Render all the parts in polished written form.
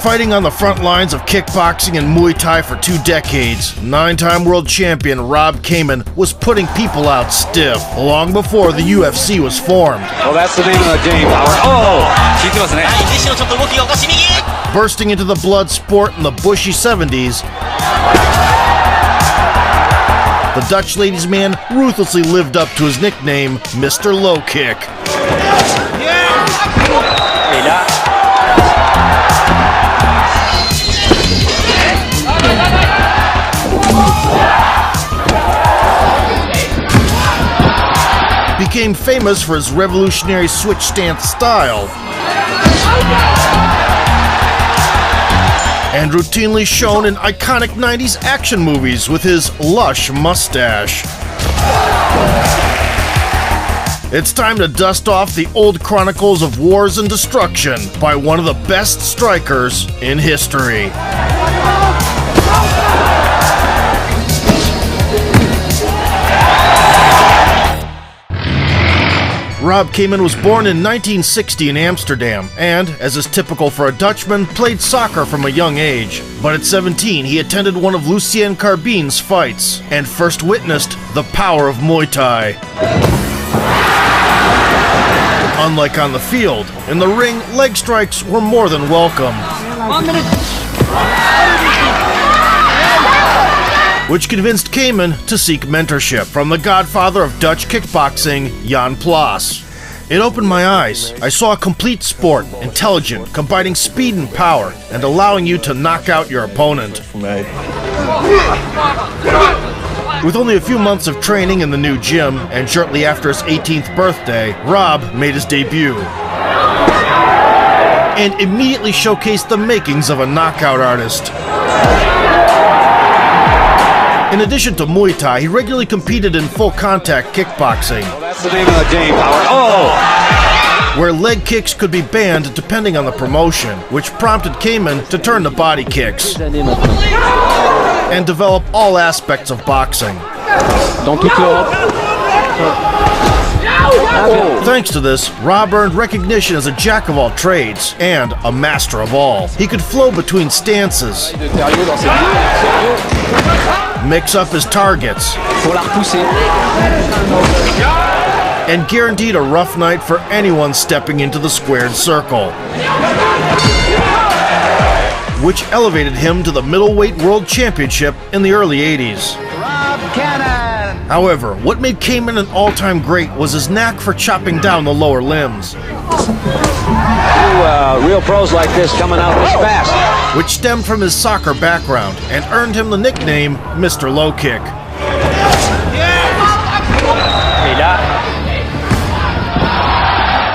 Fighting on the front lines of kickboxing and Muay Thai for 2 decades, 9-time world champion Rob Kaman was putting people out stiff long before the UFC was formed. Well, that's the name of the game, Power. Oh! Bursting into the blood sport in the bushy 70s, the Dutch ladies' man ruthlessly lived up to his nickname, Mr. Low Kick. Became famous for his revolutionary switch stance style and routinely shown in iconic 90s action movies with his lush mustache. It's time to dust off the old chronicles of wars and destruction by one of the best strikers in history. Rob Kaman was born in 1960 in Amsterdam and, as is typical for a Dutchman, played soccer from a young age. But at 17, he attended one of Lucien Carbine's fights and first witnessed the power of Muay Thai. Unlike on the field, in the ring, leg strikes were more than welcome, which convinced Kaman to seek mentorship from the godfather of Dutch kickboxing, Jan Plaas. It opened my eyes. I saw a complete sport, intelligent, combining speed and power, and allowing you to knock out your opponent. With only a few months of training in the new gym, and shortly after his 18th birthday, Rob made his debut and immediately showcased the makings of a knockout artist. In addition to Muay Thai, he regularly competed in full-contact kickboxing. Well, that's the name of the game, Power. Oh! Where leg kicks could be banned depending on the promotion, which prompted Kaman to turn to body kicks and develop all aspects of boxing. Thanks to this, Rob earned recognition as a jack of all trades and a master of all. He could flow between stances, mix up his targets, and guaranteed a rough night for anyone stepping into the squared circle, which elevated him to the middleweight world championship in the early 80s. However, what made Kaman an all-time great was his knack for chopping down the lower limbs. Real pros like this coming out this fast. Which stemmed from his soccer background and earned him the nickname Mr. Low Kick.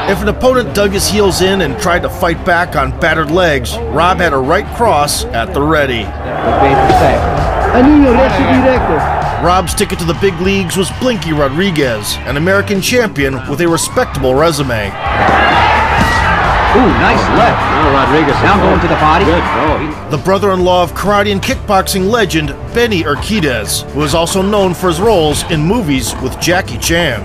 If an opponent dug his heels in and tried to fight back on battered legs, Rob had a right cross at the ready. Rob's ticket to the big leagues was Blinky Rodriguez, an American champion with a respectable resume. Ooh, nice left. Oh, Rodriguez now going to the body. Good throw. The brother-in-law of karate and kickboxing legend Benny Urquidez, who is also known for his roles in movies with Jackie Chan.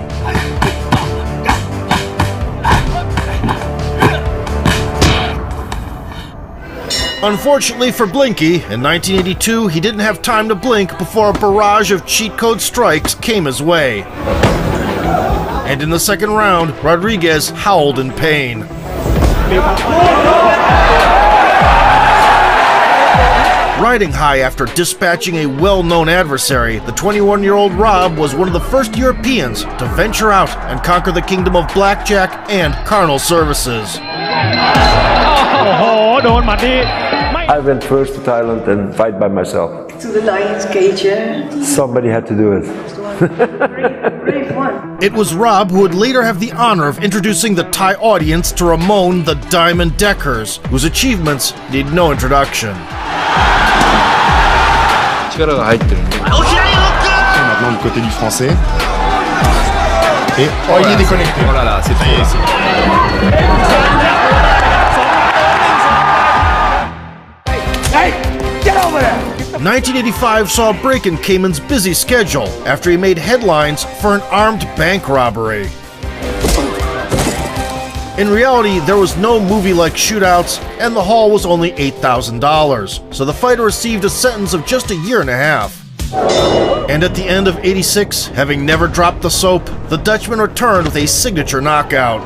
Unfortunately for Blinky, in 1982, he didn't have time to blink before a barrage of cheat code strikes came his way. And in the second round, Rodriguez howled in pain. Riding high after dispatching a well-known adversary, the 21-year-old Rob was one of the first Europeans to venture out and conquer the kingdom of blackjack and carnal services. I went first to Thailand and fight by myself. To the lion's cage, yeah? Somebody had to do it. Brave one. It was Rob who would later have the honor of introducing the Thai audience to Ramon the Diamond Deckers, whose achievements need no introduction. maintenant du côté du français. Et oh, il est déconnecté. Oh là là, c'est trop ici. 1985 saw a break in Kaman's busy schedule after he made headlines for an armed bank robbery. In reality, there was no movie-like shootouts, and the haul was only $8,000, so the fighter received a sentence of just a year and a half. And at the end of '86, having never dropped the soap, the Dutchman returned with a signature knockout.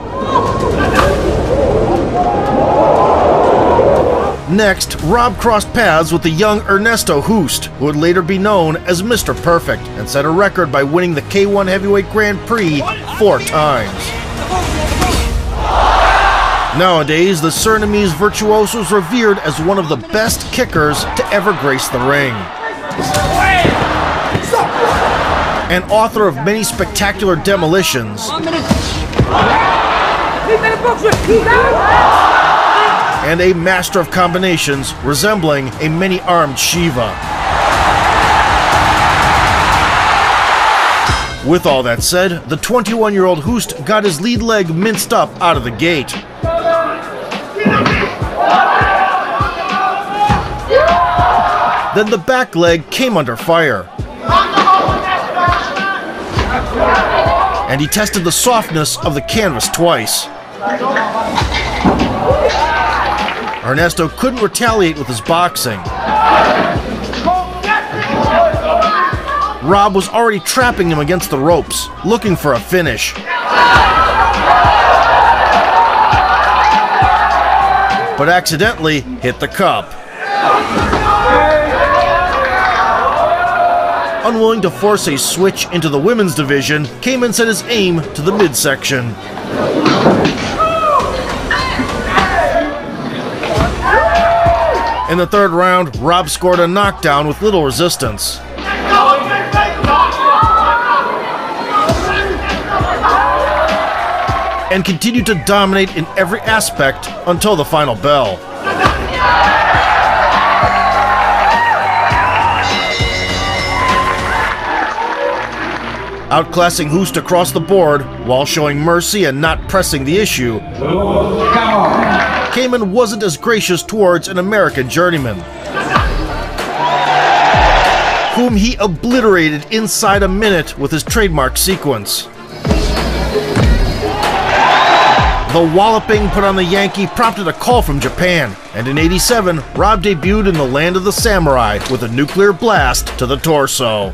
Next, Rob crossed paths with the young Ernesto Hoost, who would later be known as Mr. Perfect, and set a record by winning the K1 Heavyweight Grand Prix 4 times. Nowadays, the Surinamese virtuoso is revered as one of the best kickers to ever grace the ring. And author of many spectacular demolitions. And a master of combinations resembling a many-armed Shiva. With all that said, the 21-year-old Hoost got his lead leg minced up out of the gate. Then the back leg came under fire. And he tested the softness of the canvas twice. Ernesto couldn't retaliate with his boxing. Rob was already trapping him against the ropes, looking for a finish. But accidentally hit the cup. Unwilling to force a switch into the women's division, Kaman set his aim to the midsection. In the third round, Rob scored a knockdown with little resistance. And continued to dominate in every aspect until the final bell. Outclassing Hoost across the board while showing mercy and not pressing the issue, Kaman wasn't as gracious towards an American journeyman, whom he obliterated inside a minute with his trademark sequence. The walloping put on the Yankee prompted a call from Japan, and in '87, Rob debuted in the land of the samurai with a nuclear blast to the torso.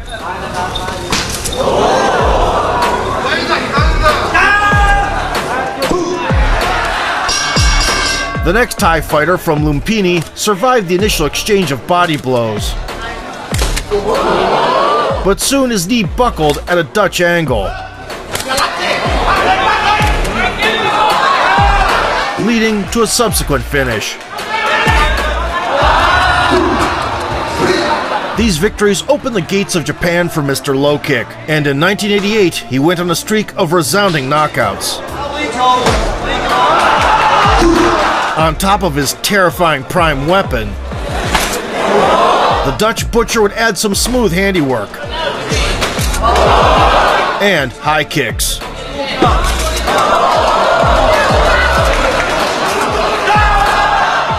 The next Thai fighter from Lumpini survived the initial exchange of body blows. But soon his knee buckled at a Dutch angle, leading to a subsequent finish. These victories opened the gates of Japan for Mr. Low Kick, and in 1988 he went on a streak of resounding knockouts. On top of his terrifying prime weapon, the Dutch butcher would add some smooth handiwork and high kicks.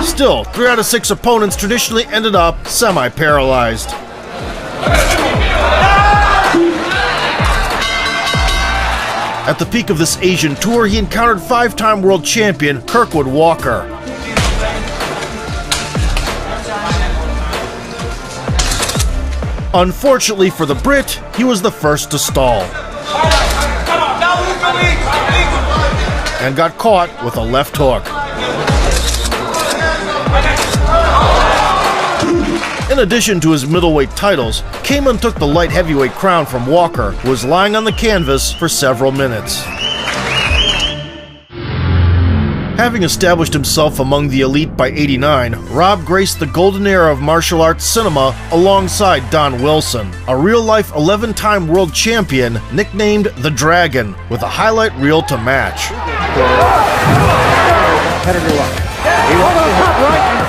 Still, 3 out of 6 opponents traditionally ended up semi-paralyzed. At the peak of this Asian tour, he encountered 5-time world champion Kirkwood Walker. Unfortunately for the Brit, he was the first to stall, and got caught with a left hook. In addition to his middleweight titles, Kaman took the light heavyweight crown from Walker, who was lying on the canvas for several minutes. Having established himself among the elite by '89, Rob graced the golden era of martial arts cinema alongside Don Wilson, a real-life 11-time world champion nicknamed The Dragon, with a highlight reel to match.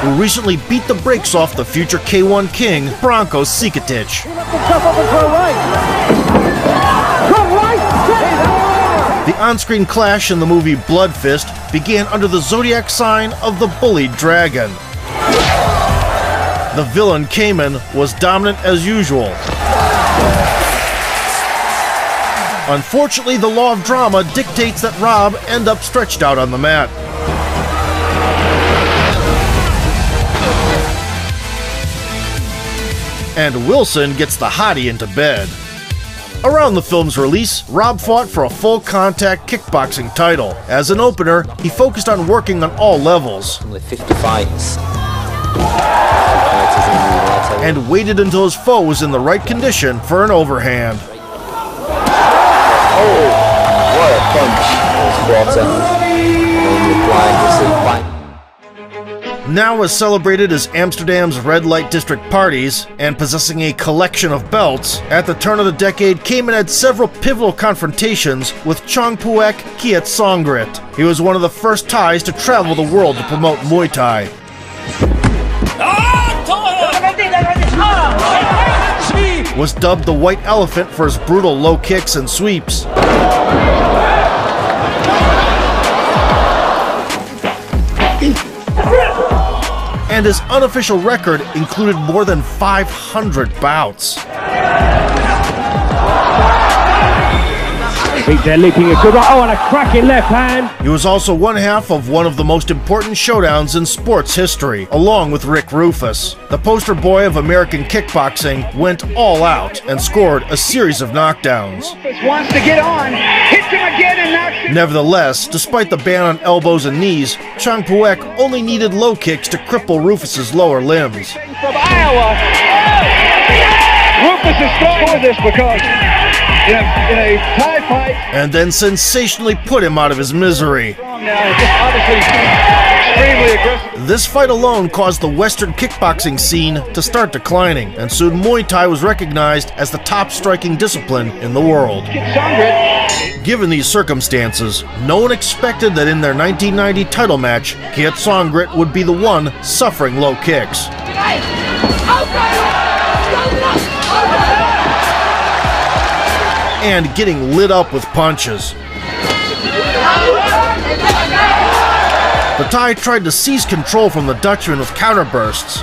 Who recently beat the brakes off the future K1 king, Branko Cikatic. The on-screen clash in the movie Blood Fist began under the zodiac sign of the bullied dragon. The villain Kaman was dominant as usual, Unfortunately, the law of drama dictates that Rob end up stretched out on the mat. And Wilson gets the hottie into bed. Around the film's release, Rob fought for a full-contact kickboxing title. As an opener, he focused on working on all levels. Only 50 fights. And waited until his foe was in the right condition for an overhand. Oh, what a punch. Now as celebrated as Amsterdam's red light district parties, and possessing a collection of belts, at the turn of the decade, Kaman had several pivotal confrontations with Chongpuek Kietsongrit. He was one of the first Thais to travel the world to promote Muay Thai. Was dubbed the White Elephant for his brutal low kicks and sweeps. And his unofficial record included more than 500 bouts. Big there leaping a good right. Oh, and a cracking left hand. He was also one half of one of the most important showdowns in sports history, along with Rick Rufus. The poster boy of American kickboxing went all out and scored a series of knockdowns. Rufus wants to get on, hits him again and knocks him. Nevertheless, despite the ban on elbows and knees, Chongpuek only needed low kicks to cripple Rufus's lower limbs. From Iowa, Rufus is strong with this because in a Thai fight, and then sensationally put him out of his misery. obviously extremely aggressive. This fight alone caused the Western kickboxing scene to start declining, and soon Muay Thai was recognized as the top striking discipline in the world. Given these circumstances, no one expected that in their 1990 title match, Kietsongrit would be the one suffering low kicks. And getting lit up with punches. The Thai tried to seize control from the Dutchman with counterbursts.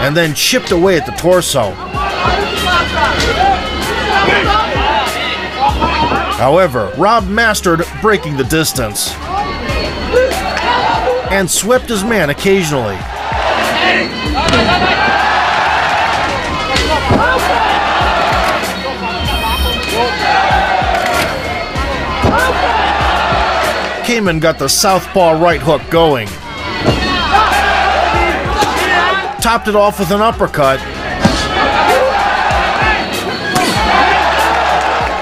And then chipped away at the torso. However, Rob mastered breaking the distance and swept his man occasionally. Kaman got the southpaw right hook going. Topped it off with an uppercut.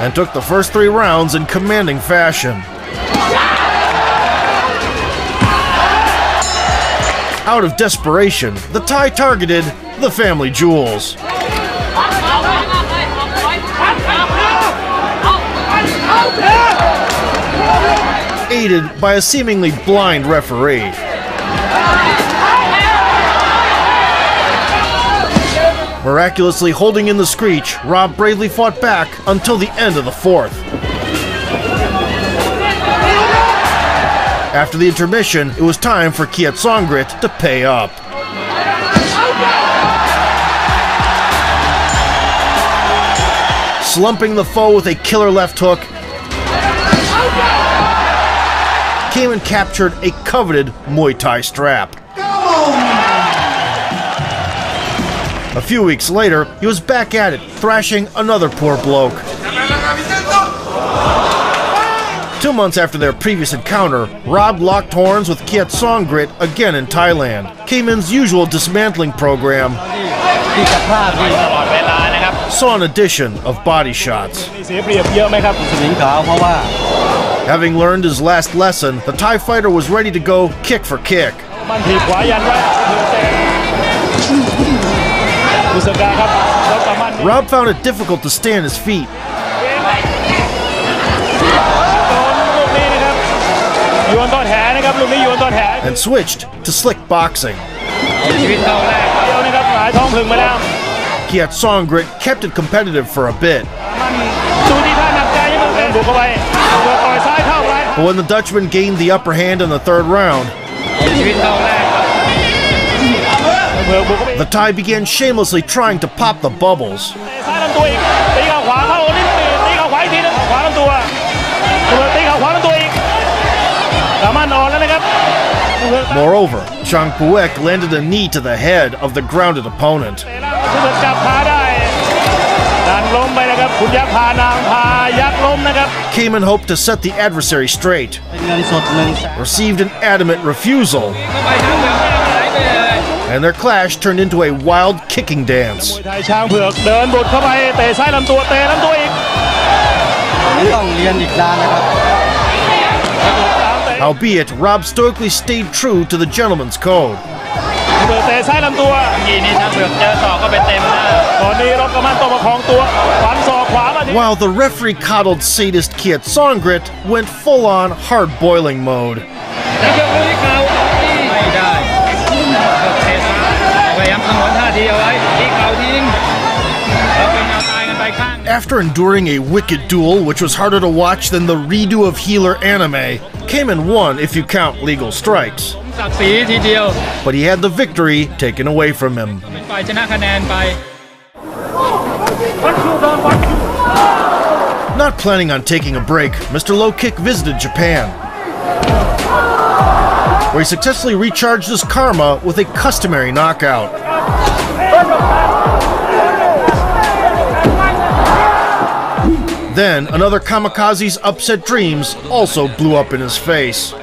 And took the first 3 rounds in commanding fashion. Out of desperation, the Thai targeted the family jewels. Aided by a seemingly blind referee. Miraculously holding in the screech, Rob bravely fought back until the end of the 4th. After the intermission, it was time for Kietsongrit to pay up. Slumping the foe with a killer left hook, Kaman captured a coveted Muay Thai strap. A few weeks later, he was back at it, thrashing another poor bloke. 2 months after their previous encounter, Rob locked horns with Kietsongrit again in Thailand. Kaman's usual dismantling program saw an addition of body shots. Having learned his last lesson, the Thai fighter was ready to go kick for kick. Rob found it difficult to stay on his feet. And switched to slick boxing. Kietsongrit kept it competitive for a bit. But when the Dutchman gained the upper hand in the 3rd round, The Thai began shamelessly trying to pop the bubbles. Moreover, Chang Puek landed a knee to the head of the grounded opponent. Kaman hoped to set the adversary straight, received an adamant refusal, and their clash turned into a wild kicking dance. Albeit, Rob stoically stayed true to the gentleman's code. While the referee coddled sadist Kiat Songrit went full-on hard-boiling mode. After enduring a wicked duel which was harder to watch than the redo of Healer anime, Kaman won if you count legal strikes. But he had the victory taken away from him. Not planning on taking a break, Mr. Low Kick visited Japan, where he successfully recharged his karma with a customary knockout. Then, another kamikaze's upset dreams also blew up in his face.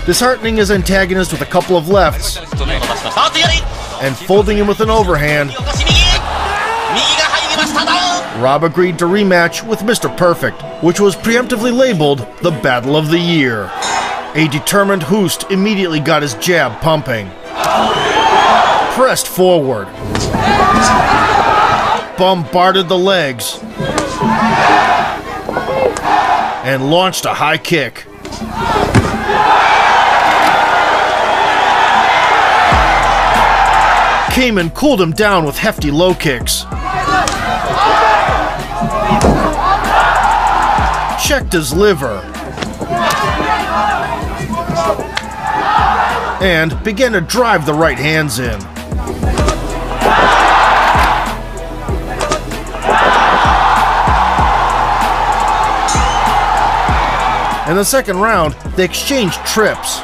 Disheartening his antagonist with a couple of lefts, and folding him with an overhand, Rob agreed to rematch with Mr. Perfect, which was preemptively labeled the Battle of the Year. A determined Hoost immediately got his jab pumping, pressed forward, bombarded the legs, and launched a high kick. Kaman cooled him down with hefty low kicks, checked his liver, and began to drive the right hands in. In the second round, they exchanged trips.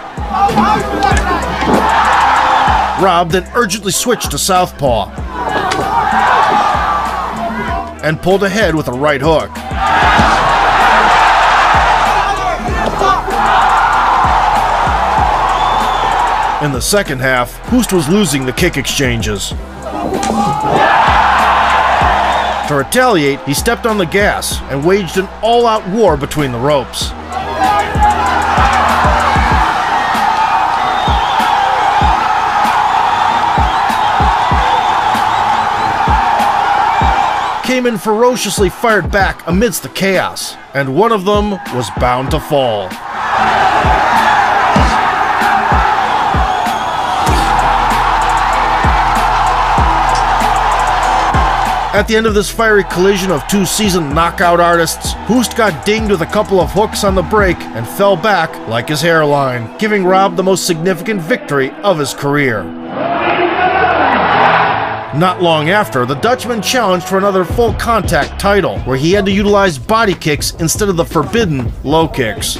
Rob then urgently switched to southpaw and pulled ahead with a right hook. In the second half, Hoost was losing the kick exchanges. To retaliate, he stepped on the gas and waged an all-out war between the ropes. Kaman ferociously fired back amidst the chaos, and one of them was bound to fall. At the end of this fiery collision of two seasoned knockout artists, Hoost got dinged with a couple of hooks on the break and fell back like his hairline, giving Rob the most significant victory of his career. Not long after, the Dutchman challenged for another full contact title, where he had to utilize body kicks instead of the forbidden low kicks.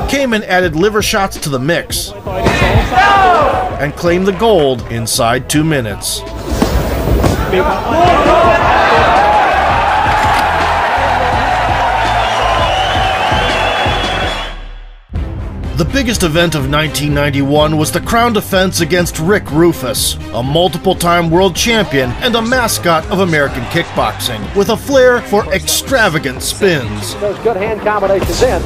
Kaman added liver shots to the mix and claimed the gold inside 2 minutes. The biggest event of 1991 was the crown defense against Rick Rufus, a multiple-time world champion and a mascot of American kickboxing, with a flair for extravagant spins. Those good hand combinations in.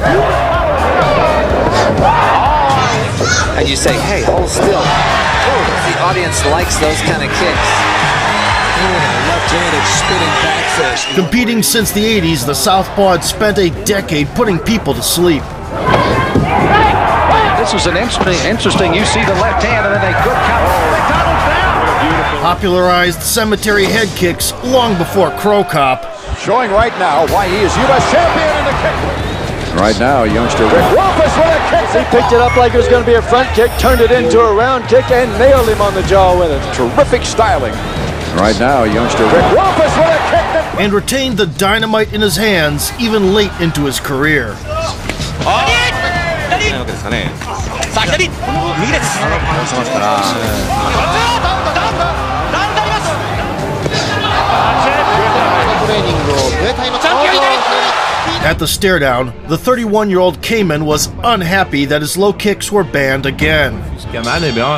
And you say, hey, hold still. The audience likes those kind of kicks. Left-handed spinning back fist. Competing since the 80s, the Southpaw had spent a decade putting people to sleep. This was an interesting. You see the left hand, and then they good counter. McDonald's down. popularized cemetery head kicks long before Crow Cop. Showing right now why he is U.S. champion in the kick. Right now, youngster Rick Rufus with a kick. He picked it up like it was going to be a front kick, turned it into a round kick, and nailed him on the jaw with it. Terrific styling. Right now, youngster Rick Rufus with a kick. And retained the dynamite in his hands even late into his career. At the stare down, the 31-year-old Kaman was unhappy that his low kicks were banned again.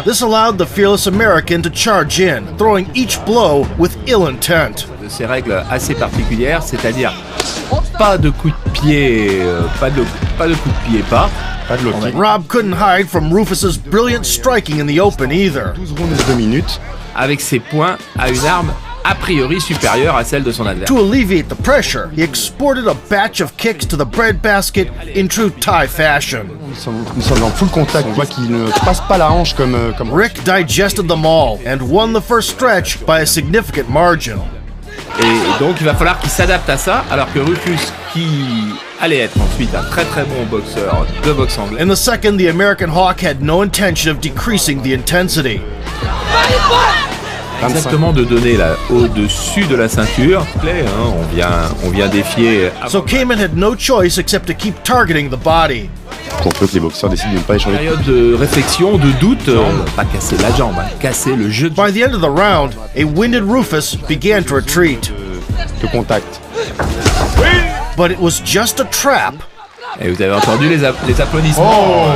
This allowed the fearless American to charge in, throwing each blow with ill intent. Ces règles assez particulières, c'est-à-dire pas de coup de pied, pas de coup de pied pas. Rob couldn't hide from Rufus's brilliant striking in the open either. 12 rondes et 2 minutes. Avec ses poings à une arme a priori supérieure à celle de son adversaire. To alleviate the pressure, he exported a batch of kicks to the breadbasket in true Thai fashion. Nous sommes en full contact, on voit qu'il ne passe pas la hanche comme Rick digested them all and won the first stretch by a significant margin. Et donc il va falloir qu'il s'adapte à ça, alors que Rufus, qui allait être ensuite un très très bon boxeur de boxe anglaise. In the second, the American Hawk had no intention of decreasing the intensity. Exactement, de donner là au-dessus de la ceinture. On vient défier. So Kaman had no choice except to keep targeting the body. Pour peu que les boxeurs décident de ne pas échanger. Période de réflexion, de doute, pas casser la jambe, casser le jeu. By the end of the round, a winded Rufus began to retreat. Que contact. But it was just a trap. Et vous avez entendu les applaudissements.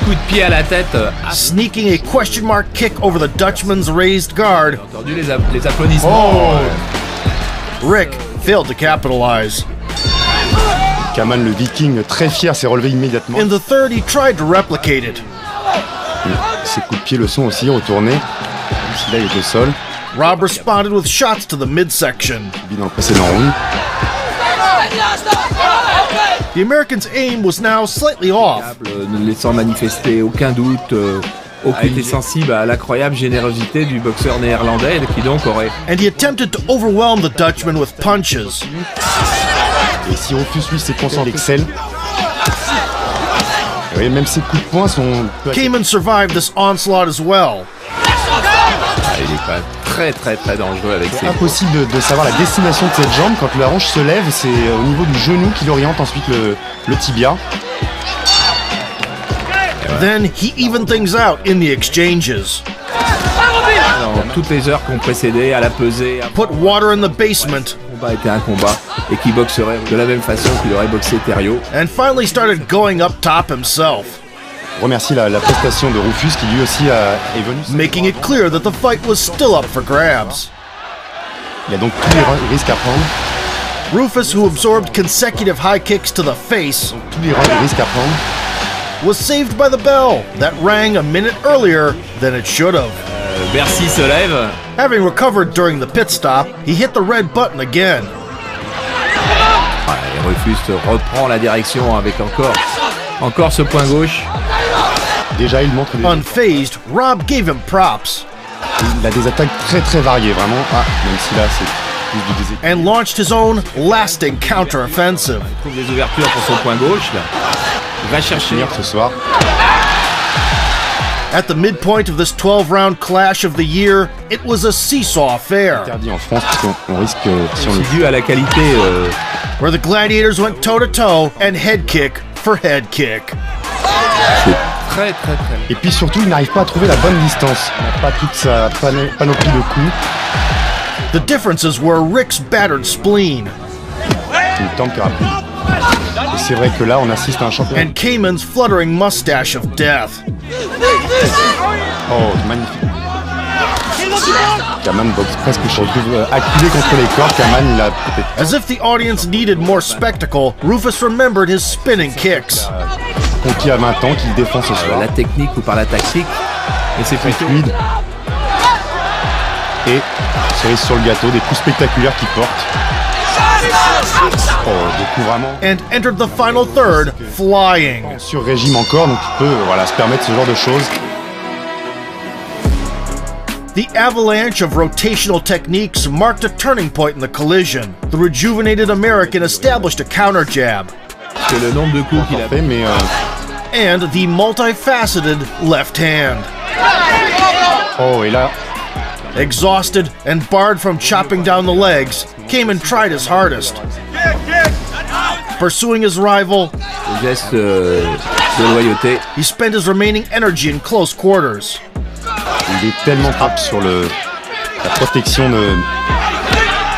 Coup de pied à la tête. Sneaking a question mark kick over the Dutchman's raised guard. Vous avez entendu les applaudissements. Rick failed to capitalize. Kaman, le Viking, très fier, s'est relevé immédiatement. In the third, he tried to replicate it. Ses coups de pied le sont aussi retournés. Là, il est au sol. Rob responded with shots to the midsection. Dans le précédent round. The American's aim was now slightly off. Ne laissant manifester aucun doute, était sensible à l'incroyable générosité du boxeur néerlandais qui donc aurait. And he attempted to overwhelm the Dutchman with punches. Et si Rufus lui s'est concentré, excelle. Oui, même ses coups de poing sont. Kaman survived this onslaught as well. Il est quand même très très très dangereux avec ses. C'est impossible de savoir la destination de cette jambe. Quand la hanche se lève, c'est au niveau du genou qu'il oriente ensuite le tibia. Then he evened things out in the exchanges. Dans toutes les heures qui ont précédé, à la pesée. Put water in the basement. Le combat était un combat et qui boxerait de la même façon qu'il aurait boxé Thériault. And finally started going up top himself. Remercie la prestation de Rufus qui lui aussi est venu. Making it clear that the fight was still up for grabs. Il y a donc tous les risques à prendre. Rufus, who absorbed consecutive high kicks to the face, Tous les risques à prendre. was saved by the bell that rang a minute earlier than it should have. Bercy se lève. Having recovered during the pit stop, he hit the red button again. Et Rufus reprend la direction avec encore ce point gauche. Déjà, il montre. Unfazed, Rob gave him props. Il a des attaques très très variées, vraiment. Même si là, c'est plus du déséquilibre. And launched his own lasting counter-offensive. Il trouve des ouvertures pour son point gauche. Là. Il va chercher ce soir. At the midpoint of this 12-round clash of the year, it was a seesaw affair. Interdit en France parce qu'on risque, si on le C'est dû à la qualité. Where the gladiators went toe-to-toe and head kick for head kick. C'est très très très. Et puis surtout, il n'arrive pas à trouver la bonne distance. Il n'a pas toute sa panoplie de coups. The differences were Rick's battered spleen. C'est une tempe rapide. Et c'est vrai que là, on assiste à un champion. And Kaman's fluttering mustache of death. Oh, magnifique. Kaman boxe presque, je retrouve acculé contre les cordes. Kaman, il a peut-être. As if the audience needed more spectacle, Rufus remembered his spinning kicks. Conquis à 20 ans, qu'il défend ce soir. La technique ou par la tactique. Et c'est plutôt fluide. Et cerise sur le gâteau, des coups spectaculaires qu'il porte. Oh, des coups vraiment. And entered the final third, flying. Sur régime encore, donc il peut se permettre ce genre de choses. The avalanche of rotational techniques marked a turning point in the collision. The rejuvenated American established a counter jab. C'est le nombre de coups qu'il a fait, mais and the multifaceted left hand. Oh, et là. Exhausted and barred from chopping down the legs, Kaman tried his hardest. Pursuing his rival, geste de loyauté. He spent his remaining energy in close quarters. Il est tellement frappe sur la protection de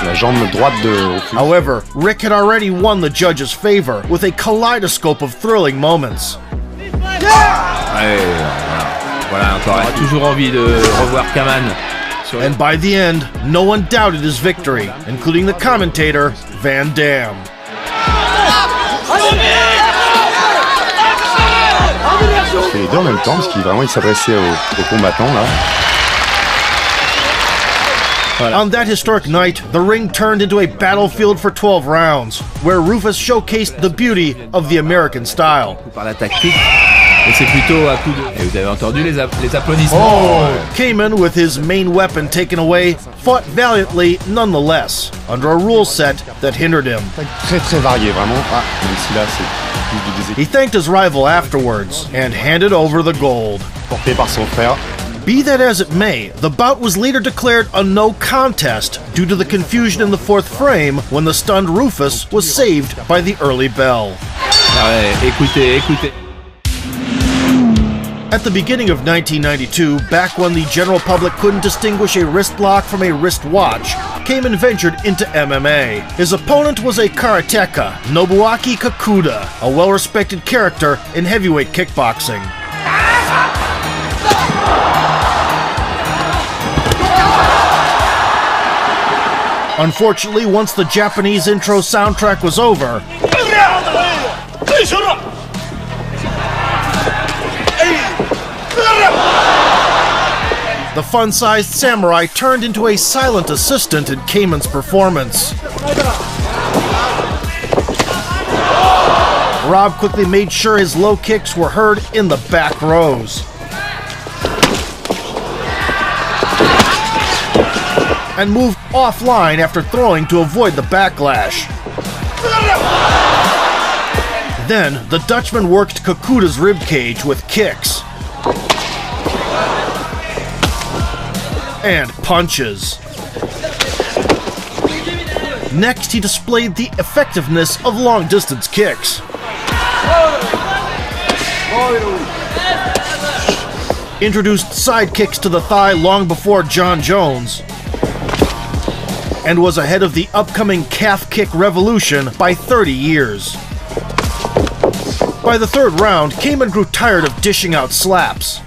la jambe droite de Rufus. However, Rick had already won the judge's favor with a kaleidoscope of thrilling moments. Ouais, voilà encore. J'ai toujours envie de revoir Kaman. And by the end, no one doubted his victory, including the commentator, Van Damme. Il fait les deux en même temps parce qu'il vraiment il s'adressait aux combattants là. Voilà. On that historic night, the ring turned into a battlefield for 12 rounds, where Rufus showcased the beauty of the American style. Par la tactique, et c'est plutôt à coup de... Et vous avez entendu les applaudissements. Kaman, with his main weapon taken away, fought valiantly nonetheless, under a rule set that hindered him. Très très varié vraiment. Même si là c'est plus du déséquilibre. He thanked his rival afterwards and handed over the gold. Porté par son frère. Be that as it may, the bout was later declared a no contest due to the confusion in the fourth frame when the stunned Rufus was saved by the early bell. Ah ouais, écoutez. At the beginning of 1992, back when the general public couldn't distinguish a wrist lock from a wrist watch, Kaman ventured into MMA. His opponent was a karateka, Nobuaki Kakuda, a well-respected character in heavyweight kickboxing. Unfortunately, once the Japanese intro soundtrack was over, the fun-sized samurai turned into a silent assistant in Kaman's performance. Rob quickly made sure his low kicks were heard in the back rows. And moved offline after throwing to avoid the backlash. Then, the Dutchman worked Kakuda's ribcage with kicks and punches. Next, he displayed the effectiveness of long-distance kicks. Introduced side kicks to the thigh long before John Jones, and was ahead of the upcoming calf kick revolution by 30 years. By the third round, Kaman grew tired of dishing out slaps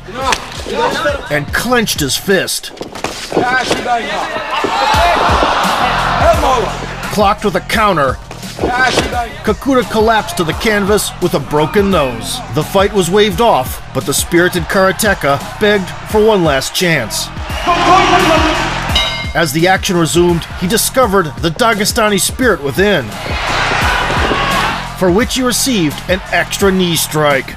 and clenched his fist. Clocked with a counter, Kakuda collapsed to the canvas with a broken nose. The fight was waved off, but the spirited karateka begged for one last chance. As the action resumed, he discovered the Dagestani spirit within, for which he received an extra knee strike.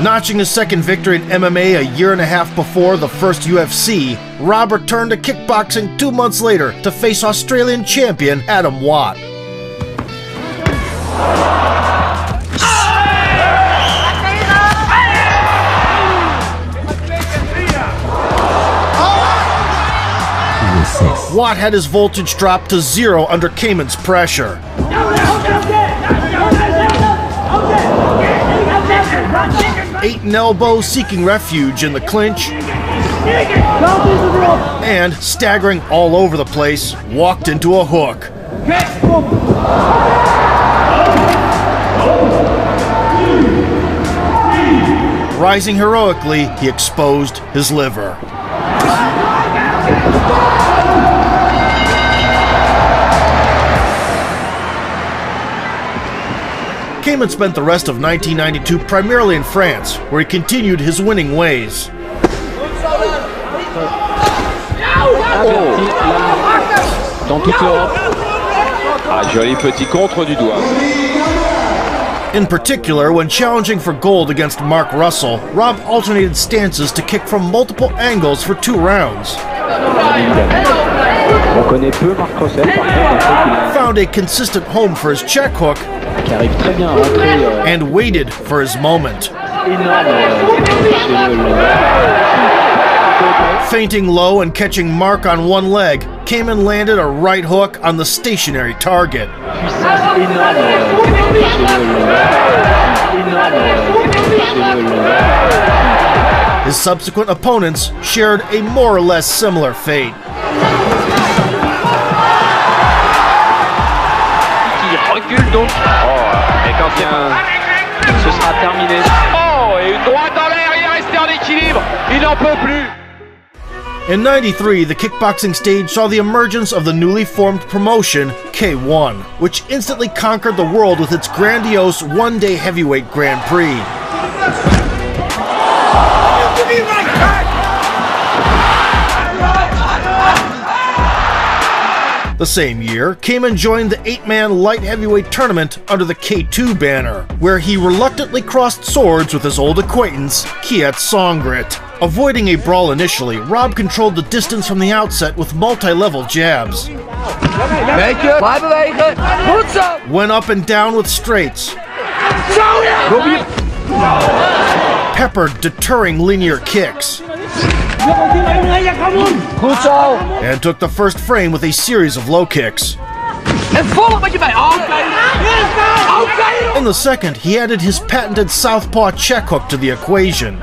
Notching his second victory in MMA a year and a half before the first UFC, Rob returned to kickboxing 2 months later to face Australian champion Adam Watt. Watt had his voltage dropped to 0 under Kaman's pressure. Ate an elbow, seeking refuge in the clinch, and, staggering all over the place, walked into a hook. Rising heroically, he exposed his liver. Kaman spent the rest of 1992 primarily in France, where he continued his winning ways. Dans toute l'Europe. Ah, joli petit contre du doigt. In particular, when challenging for gold against Mark Russell, Rob alternated stances to kick from multiple angles for 2 rounds. Found a consistent home for his check hook and waited for his moment. Feinting low and catching Mark on one leg, Kaman landed a right hook on the stationary target. His subsequent opponents shared a more or less similar fate. Qui recule donc. Oh, et quand ce sera terminé. Oh, et une droite dans l'air, il est resté en équilibre. Il n'en peut plus. In '93, the kickboxing stage saw the emergence of the newly formed promotion, K1, which instantly conquered the world with its grandiose one-day heavyweight Grand Prix. The same year, Kaman joined the 8-man light heavyweight tournament under the K2 banner, where he reluctantly crossed swords with his old acquaintance, Kiet Songrit. Avoiding a brawl initially, Rob controlled the distance from the outset with multi-level jabs. Went up and down with straights. Peppered deterring linear kicks. And took the first frame with a series of low kicks. In the second, he added his patented southpaw check hook to the equation.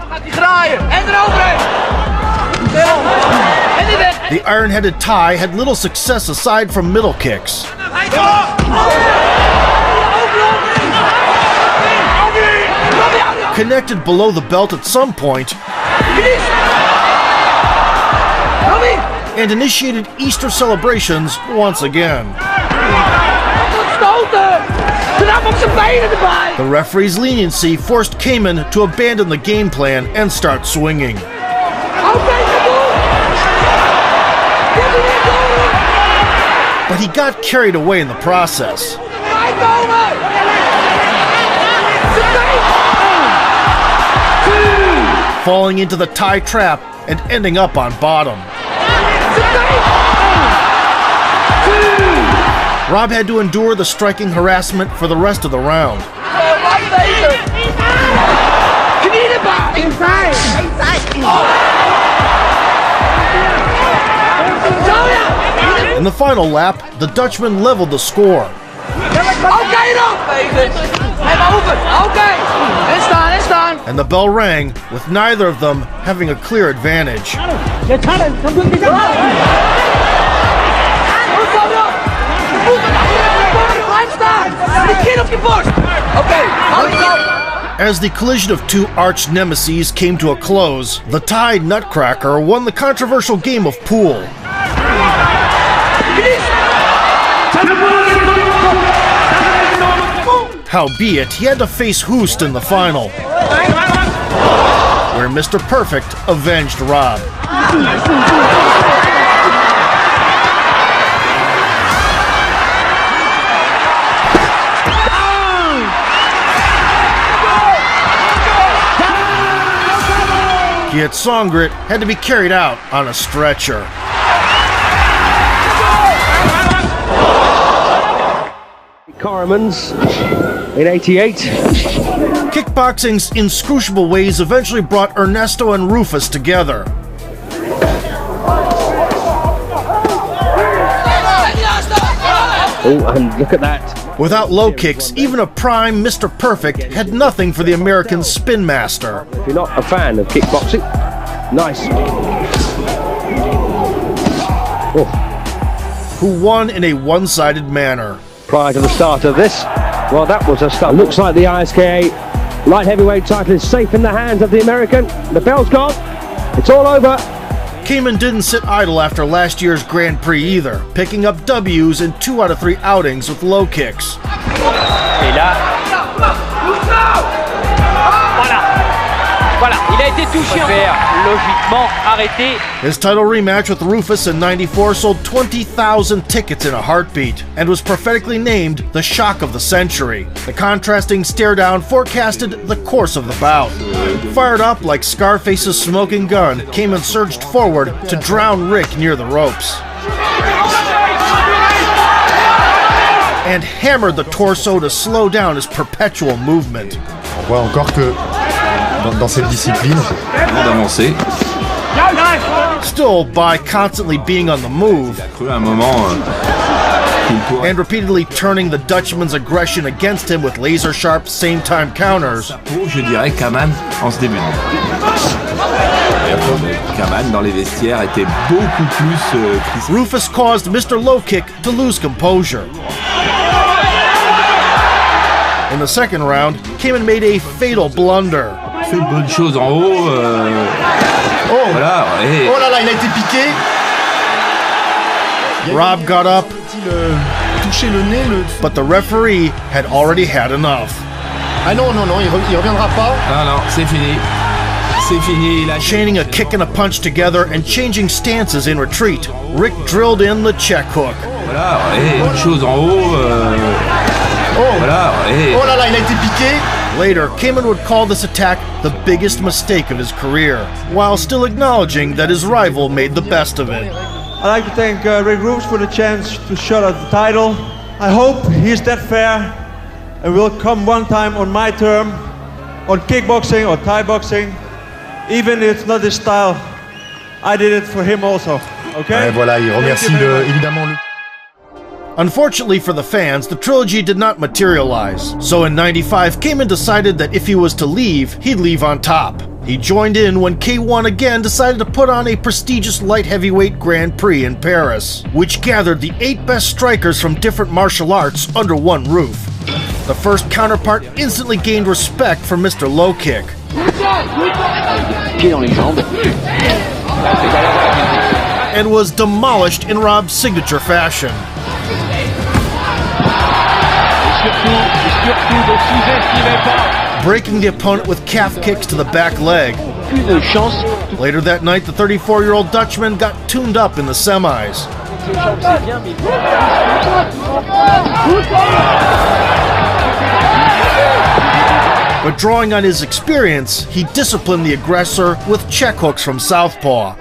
The iron-headed Thai had little success aside from middle kicks. Connected below the belt at some point, and initiated Easter celebrations once again. The referee's leniency forced Kaman to abandon the game plan and start swinging. But he got carried away in the process. Falling into the Thai trap and ending up on bottom. Rob had to endure the striking harassment for the rest of the round. In the final lap, the Dutchman leveled the score. And the bell rang, with neither of them having a clear advantage. As the collision of two arch nemeses came to a close, the Thai Nutcracker won the controversial game of pool. Howbeit, he had to face Hoost in the final, where Mr. Perfect avenged Rob. Yet Songrit had to be carried out on a stretcher. Kaman's in '88. Kickboxing's inscrutable ways eventually brought Ernesto and Rufus together. Oh, and look at that. Without low kicks, even a prime Mr. Perfect had nothing for the American Spin Master. If you're not a fan of kickboxing, nice. Oh. Who won in a one-sided manner. Prior to the start of this, well, that was a start. Looks like the ISKA light heavyweight title is safe in the hands of the American. The bell's gone. It's all over. Kaman didn't sit idle after last year's Grand Prix either, picking up W's in 2 out of 3 outings with low kicks. Voilà, il a été touché. Logiquement arrêté. His title rematch with Rufus in '94 sold 20,000 tickets in a heartbeat and was prophetically named the shock of the century. The contrasting stare-down forecasted the course of the bout. Fired up like Scarface's smoking gun, Kaman surged forward to drown Rick near the ropes and hammered the torso to slow down his perpetual movement. On voit encore que dans cette discipline, d'avancer. Still, by constantly being on the move and repeatedly turning the Dutchman's aggression against him with laser-sharp same-time counters, Je dirais Kaman en ce début. Kaman dans les vestiaires était beaucoup plus Rufus caused Mr. Low Kick to lose composure. In the second round, Kaman made a fatal blunder. Fait de bonnes choses en haut. Voilà. Oh là là, il a été piqué. Rob got up, touché le nez, but the referee had already had enough. Ah non, il reviendra pas. Non, c'est fini. C'est fini. Chaining a kick and a punch together and changing stances in retreat, Rick drilled in the check hook. Voilà, une chose en haut. Voilà, oh là là, il a été piqué. Later, Kaman would call this attack the biggest mistake of his career, while still acknowledging that his rival made the best of it. I'd like to thank Rick Rufus for the chance to shut out the title. I hope he's that fair and will come one time on my term, on kickboxing or Thai boxing. Even if it's not his style, I did it for him also. Okay? Ouais, voilà, il remercie évidemment le... Unfortunately for the fans, the trilogy did not materialize. So in '95, Kaman decided that if he was to leave, he'd leave on top. He joined in when K1 again decided to put on a prestigious light heavyweight Grand Prix in Paris, which gathered the 8 best strikers from different martial arts under one roof. The first counterpart instantly gained respect from Mr. Low Kick. And was demolished in Rob's signature fashion. Breaking the opponent with calf kicks to the back leg. Later that night, the 34-year-old Dutchman got tuned up in the semis. But drawing on his experience, he disciplined the aggressor with check hooks from southpaw.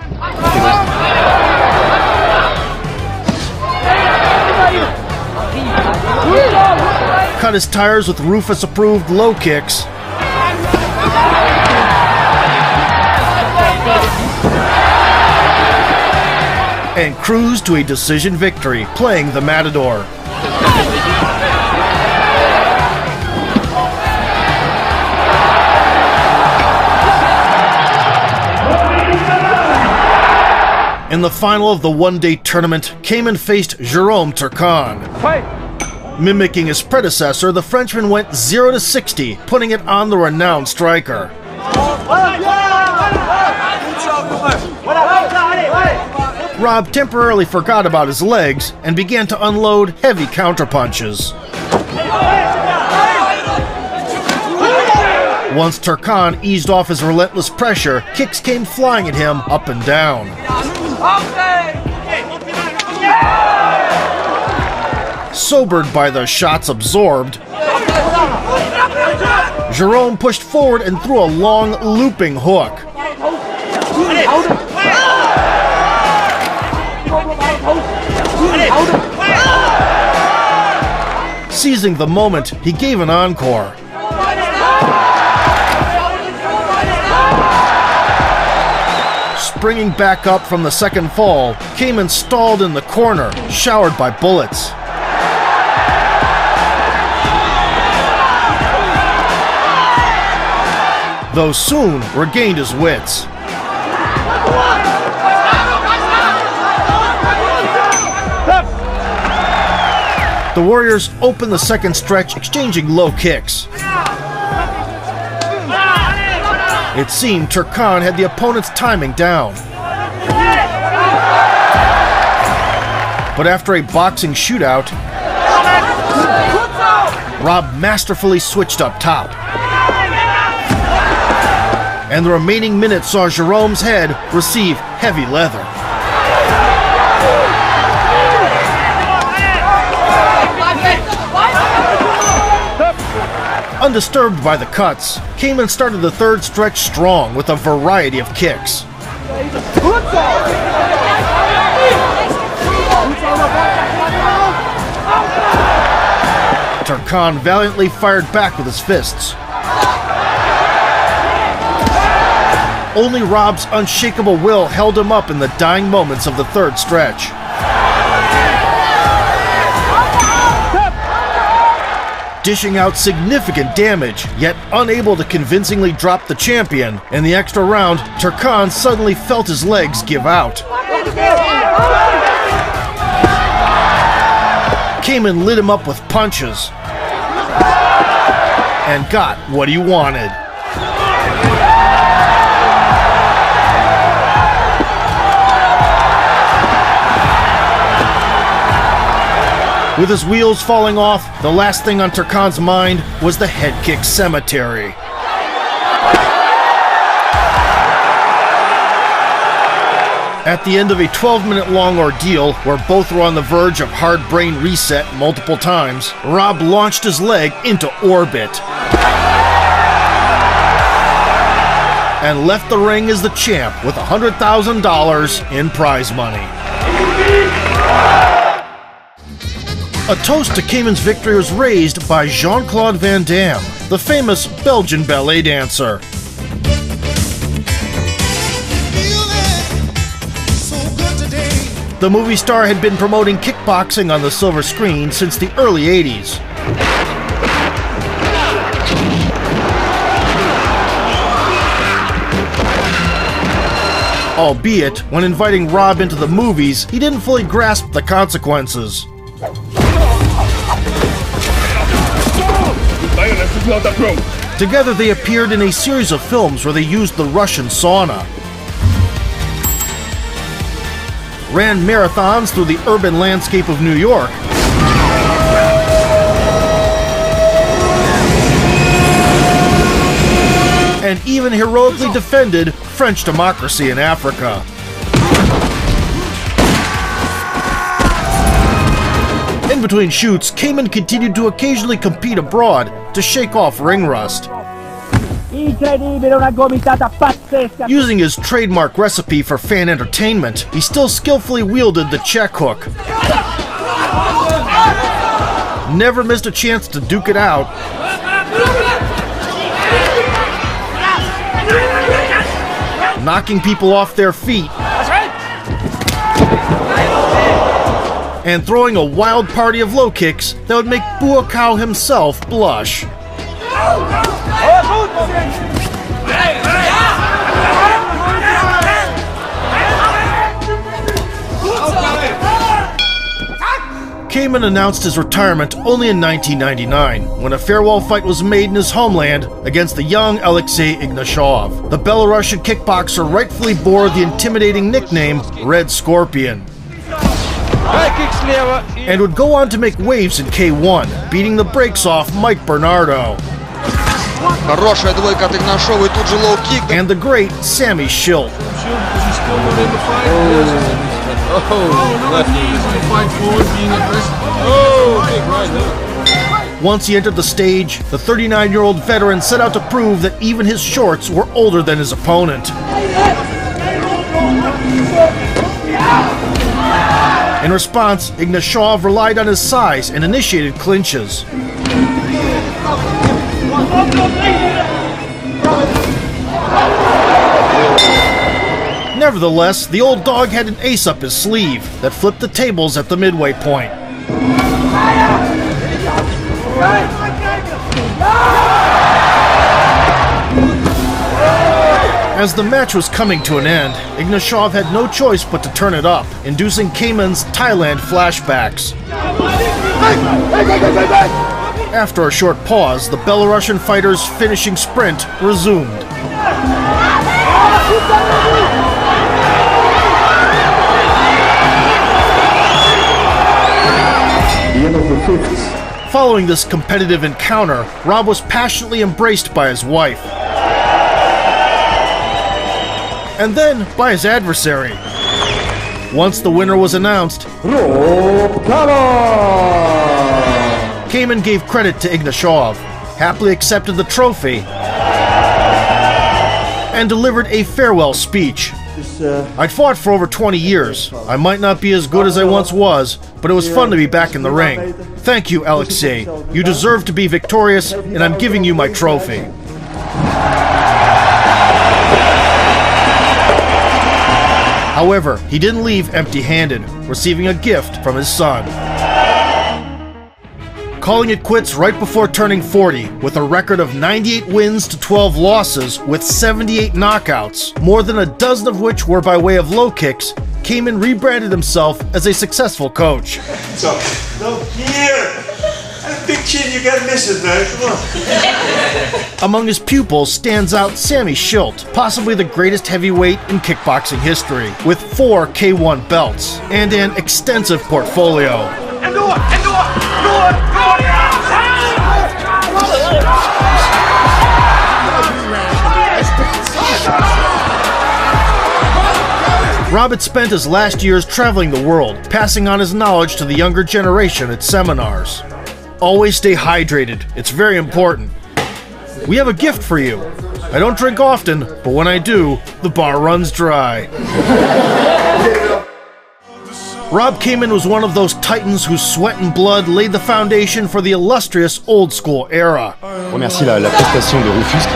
Cut his tires with Rufus-approved low kicks. And cruised to a decision victory, playing the Matador. In the final of the one-day tournament, Kaman faced Jérôme Turcan. Mimicking his predecessor, the Frenchman went 0-60, putting it on the renowned striker. Rob temporarily forgot about his legs and began to unload heavy counterpunches. Once Turcan eased off his relentless pressure, kicks came flying at him up and down. Sobered by the shots absorbed, Jérôme pushed forward and threw a long, looping hook. Seizing the moment, he gave an encore. Springing back up from the second fall, Kaman stalled in the corner, showered by bullets. Though soon regained his wits. The Warriors opened the second stretch, exchanging low kicks. It seemed Turcan had the opponent's timing down. But after a boxing shootout, Rob masterfully switched up top. and the remaining minute saw Jerome's head receive heavy leather. Undisturbed by the cuts, Kaman started the third stretch strong with a variety of kicks. Kaman valiantly fired back with his fists. Only Rob's unshakable will held him up in the dying moments of the third stretch. Dishing out significant damage, yet unable to convincingly drop the champion, in the extra round, Kaman suddenly felt his legs give out. Kaman lit him up with punches and got what he wanted. With his wheels falling off, the last thing on Kaman's mind was the head kick cemetery. At the end of a 12-minute long ordeal, where both were on the verge of hard brain reset multiple times, Rob launched his leg into orbit and left the ring as the champ with $100,000 in prize money. A toast to Kaman's victory was raised by Jean-Claude Van Damme, the famous Belgian ballet dancer. The movie star had been promoting kickboxing on the silver screen since the early 80s. Albeit, when inviting Rob into the movies, he didn't fully grasp the consequences. Together they appeared in a series of films where they used the Russian sauna, ran marathons through the urban landscape of New York, and even heroically defended French democracy in Africa. In between shoots, Kaman continued to occasionally compete abroad to shake off ring rust. Using his trademark recipe for fan entertainment, he still skillfully wielded the check hook. Never missed a chance to duke it out. Knocking people off their feet. And throwing a wild party of low kicks that would make Buakaw himself blush. Kaman announced his retirement only in 1999, when a farewell fight was made in his homeland against the young Alexei Ignashov. The Belarusian kickboxer rightfully bore the intimidating nickname Red Scorpion, and would go on to make waves in K1, beating the brakes off Mike Bernardo and the great Sammy Schilt. Once he entered the stage, the 39-year-old veteran set out to prove that even his shorts were older than his opponent. In response, Ignashov relied on his size and initiated clinches. Nevertheless, the old dog had an ace up his sleeve that flipped the tables at the midway point. As the match was coming to an end, Ignashov had no choice but to turn it up, inducing Kaman's Thailand flashbacks. After a short pause, the Belarusian fighter's finishing sprint resumed. Following this competitive encounter, Rob was passionately embraced by his wife. and then by his adversary. Once the winner was announced, Kaman gave credit to Ignashov, happily accepted the trophy, and delivered a farewell speech. I'd fought for over 20 years. I might not be as good as I once was, but it was fun to be back in the ring. Thank you, Alexei. You deserve to be victorious, and I'm giving you my trophy. However, he didn't leave empty-handed, receiving a gift from his son. Calling it quits right before turning 40, with a record of 98 wins to 12 losses with 78 knockouts, more than a dozen of which were by way of low kicks, Kaman rebranded himself as a successful coach. So, no, here! That big chin, you gotta miss it, man. Come on. Among his pupils stands out Sammy Schilt, possibly the greatest heavyweight in kickboxing history, with 4 K1 belts and an extensive portfolio. Rob had spent his last years traveling the world, passing on his knowledge to the younger generation at seminars. Always stay hydrated, it's very important. We have a gift for you. I don't drink often, but when I do, the bar runs dry. Rob Kaman was one of those titans whose sweat and blood laid the foundation for the illustrious old school era. Remercie la prestation de Rufus.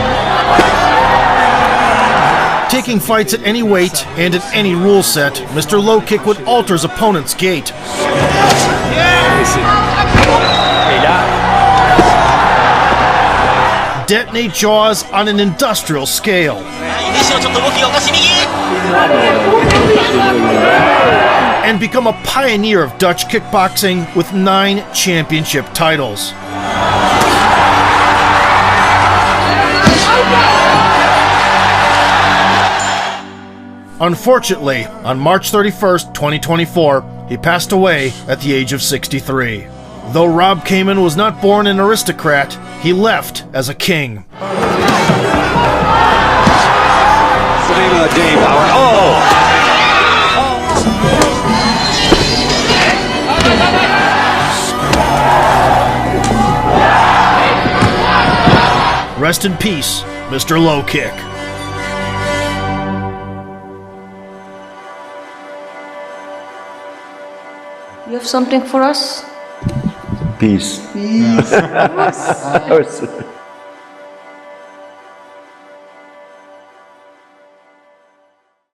Taking fights at any weight and at any rule set, Mr. Low Kick would alter his opponent's gait. Detonate jaws on an industrial scale. And become a pioneer of Dutch kickboxing with 9 championship titles. Unfortunately, on March 31st, 2024, he passed away at the age of 63. Though Rob Kaman was not born an aristocrat, he left as a king. What's the name of the game, Howard? Rest in peace, Mr. Low Kick. You have something for us? Peace. Peace.